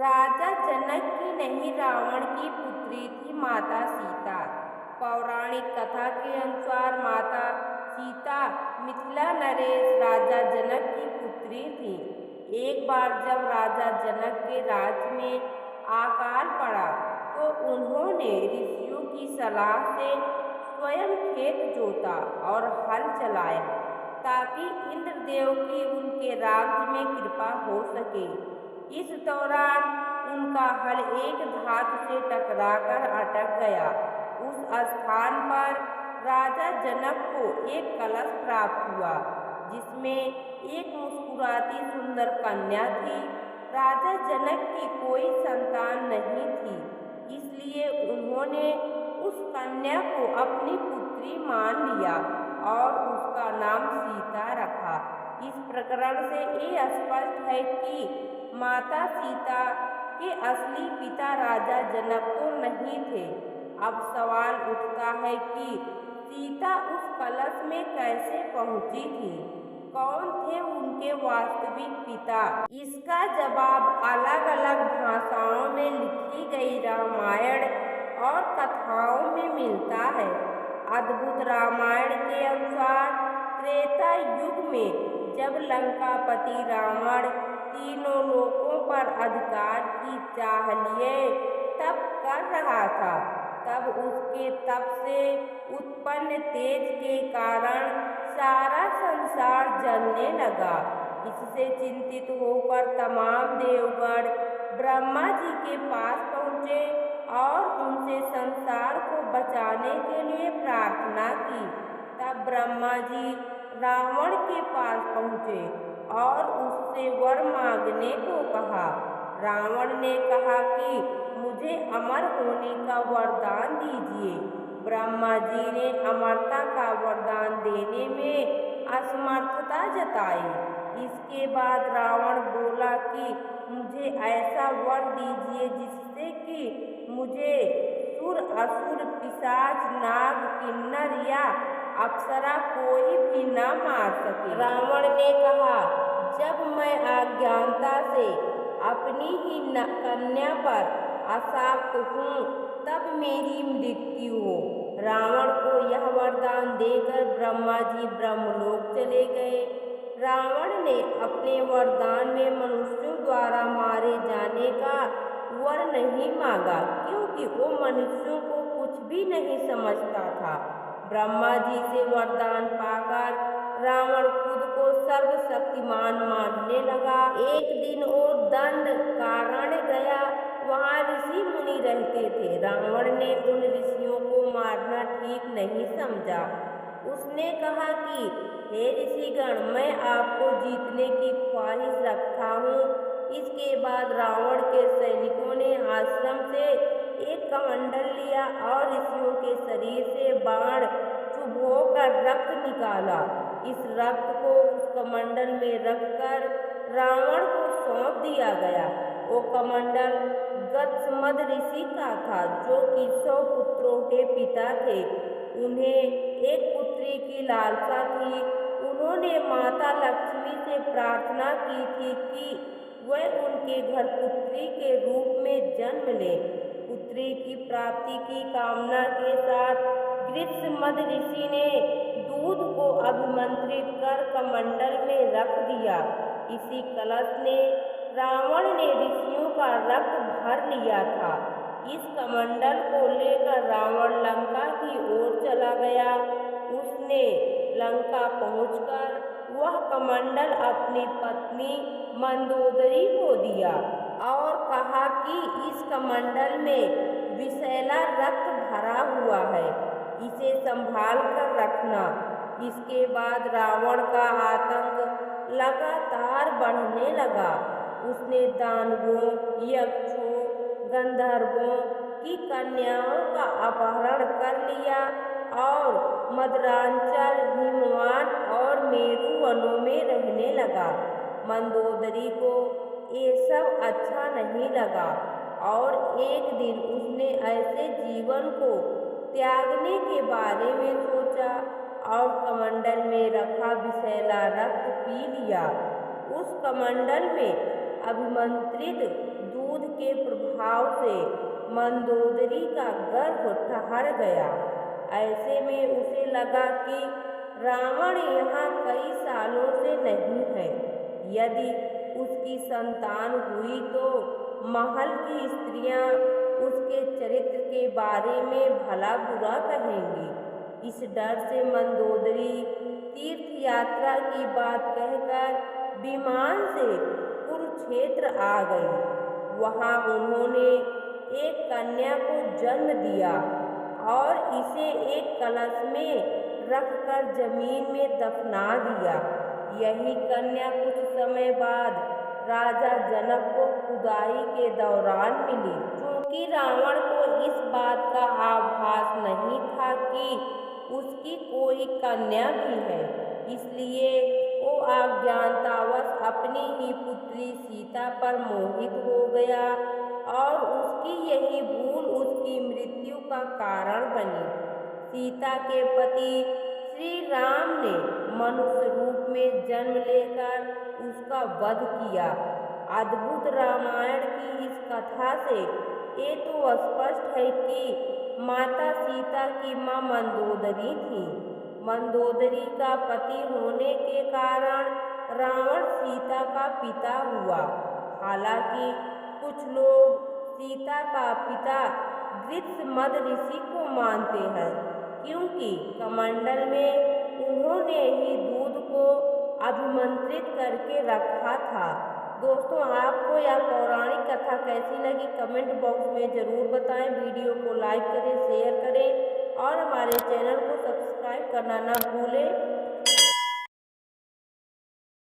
राजा जनक की नहीं, रावण की पुत्री थी माता सीता। पौराणिक कथा के अनुसार माता सीता मिथिला नरेश राजा जनक की पुत्री थी। एक बार जब राजा जनक के राज्य में अकाल पड़ा तो उन्होंने ऋषियों की सलाह से स्वयं खेत जोता और हल चलाया ताकि इंद्रदेव की उनके राज्य में कृपा हो सके। इस दौरान उनका हल एक धातु से टकराकर अटक गया। उस स्थान पर राजा जनक को एक कलश प्राप्त हुआ जिसमें एक मुस्कुराती सुंदर कन्या थी। राजा जनक की कोई संतान नहीं थी, इसलिए उन्होंने उस कन्या को अपनी पुत्री मान लिया और उसका नाम सीता रखा। इस प्रकरण से ये स्पष्ट है कि माता सीता के असली पिता राजा जनक तो नहीं थे। अब सवाल उठता है कि सीता उस कलश में कैसे पहुंची थी? कौन थे उनके वास्तविक पिता? इसका जवाब अलग अलग भाषाओं में लिखी गई रामायण और कथाओं में मिलता है। अद्भुत रामायण के अनुसार त्रेता युग में जब लंकापति रावण तीनों लोकों पर अधिकार की चाह लिए तब कर रहा था, तब उसके तप से उत्पन्न तेज के कारण सारा संसार जलने लगा। इससे चिंतित होकर तमाम देवगण ब्रह्मा जी के पास पहुँचे और उनसे संसार को बचाने के लिए प्रार्थना की। तब ब्रह्मा जी रावण के पास पहुँचे और उससे वर मांगने को कहा। रावण ने कहा कि मुझे अमर होने का वरदान दीजिए। ब्रह्मा जी ने अमरता का वरदान देने में असमर्थता जताई। इसके बाद रावण बोला कि मुझे ऐसा वर दीजिए जिससे कि मुझे सुर, असुर, पिशाच, नाग, किन्नर या अप्सरा कोई भी न मार सके। रावण ने कहा, जब मैं अज्ञानता से अपनी ही कन्या पर आसक्त हूँ तब मेरी मृत्यु हो। रावण को यह वरदान देकर ब्रह्मा जी ब्रह्मलोक चले गए। रावण ने अपने वरदान में मनुष्यों द्वारा मारे जाने का वर नहीं मांगा क्योंकि वो मनुष्यों को कुछ भी नहीं समझता था। ब्रह्मा जी से वरदान पाकर रावण खुद को सर्वशक्तिमान मानने लगा। एक दिन वो दंड कारण्य गया, वहाँ ऋषि मुनि रहते थे। रावण ने उन ऋषियों को मारना ठीक नहीं समझा। उसने कहा कि हे ऋषिगण, मैं आपको जीतने की ख्वाहिश रखता हूँ। इसके बाद रावण के सैनिकों ने आश्रम से एक कमंडल लिया और ऋषियों के शरीर से बाण चुभोकर रक्त निकाला। इस रक्त को उस कमंडल में रखकर रावण को सौंप दिया गया। वो कमंडल गत्समद ऋषि का था जो कि 100 पुत्रों के पिता थे। उन्हें एक पुत्री की लालसा थी। उन्होंने माता लक्ष्मी से प्रार्थना की थी कि वह उनके घर पुत्री के रूप में जन्म ले। पुत्री की प्राप्ति की कामना के साथ गत्समद ऋषि ने दूध को अभिमंत्रित कर कमंडल में रख दिया। इसी कलश ने रावण ने ऋषियों का रक्त भर लिया था। इस कमंडल को लेकर रावण लंका की ओर चला गया। उसने लंका पहुंचकर वह कमंडल अपनी पत्नी मंदोदरी को दिया और कहा कि इस कमंडल में विषैला रक्त भरा हुआ है, इसे संभाल कर रखना। इसके बाद रावण का आतंक लगातार बढ़ने लगा। उसने दानवों, यक्षों, गंधर्वों की कन्याओं का अपहरण कर लिया और मदरांचल, हिमवान और मेरु वनों में रहने लगा। मंदोदरी को ये सब अच्छा नहीं लगा और एक दिन उसने ऐसे जीवन को त्यागने के बारे में सोचा और कमंडल में रखा विषैला रक्त पी लिया। उस कमंडल में अभिमंत्रित दूध भाव से मंदोदरी का गर्भ ठहर गया। ऐसे में उसे लगा कि रावण यहाँ कई सालों से नहीं है। यदि उसकी संतान हुई तो महल की स्त्रियां उसके चरित्र के बारे में भला बुरा कहेंगी। इस डर से मंदोदरी तीर्थ यात्रा की बात कहकर विमान से कुरुक्षेत्र आ गई। वहां उन्होंने एक कन्या को जन्म दिया और इसे एक कलश में रखकर जमीन में दफना दिया। यही कन्या कुछ समय बाद राजा जनक को खुदाई के दौरान मिली। क्योंकि रावण को इस बात का आभास नहीं था कि उसकी कोई कन्या भी है, इसलिए वो अज्ञानतावश अपनी ही पुत्री सीता पर मोहित हो गया और उसकी यही भूल उसकी मृत्यु का कारण बनी। सीता के पति श्री राम ने मनुष्य रूप में जन्म लेकर उसका वध किया। अद्भुत रामायण की इस कथा से ये तो स्पष्ट है कि माता सीता की माँ मंदोदरी थी। मंदोदरी का पति होने के कारण रावण सीता का पिता हुआ। हालांकि कुछ लोग सीता का पिता गृत्समद ऋषि को मानते हैं, क्योंकि कमंडल में उन्होंने ही दूध को अभिमंत्रित करके रखा था। दोस्तों, आपको यह पौराणिक कथा कैसी लगी कमेंट बॉक्स में ज़रूर बताएं। वीडियो को लाइक करें, शेयर करें और हमारे चैनल को सब्सक्राइब करना ना भूलें।